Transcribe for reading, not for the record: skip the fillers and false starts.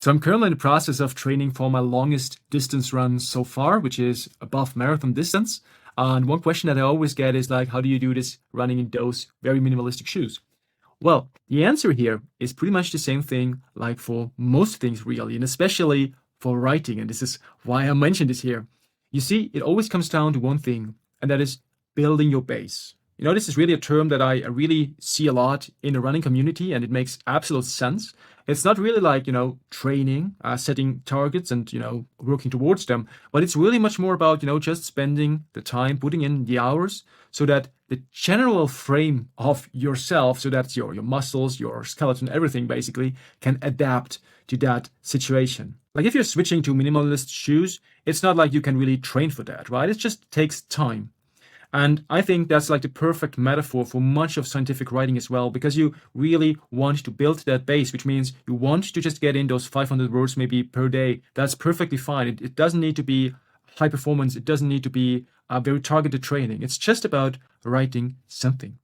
So I'm currently in the process of training for my longest distance run so far, which is above marathon distance. And one question that I always get is like, how do you do this running in those very minimalistic shoes? Well, the answer here is pretty much the same thing like for most things really, and especially for writing. And this is why I mentioned this here. You see, it always comes down to one thing, and that is building your base. You know, this is really a term that I really see a lot in the running community, and it makes absolute sense. It's not really like, training, setting targets and, working towards them, but it's really much more about, just spending the time, putting in the hours so that the general frame of yourself, so that your muscles, your skeleton, everything basically can adapt to that situation. Like if you're switching to minimalist shoes, it's not like you can really train for that, right? It just takes time. And I think that's like the perfect metaphor for much of scientific writing as well, because you really want to build that base, which means you want to just get in those 500 words maybe per day. That's perfectly fine. It doesn't need to be high performance. It doesn't need to be a very targeted training. It's just about writing something.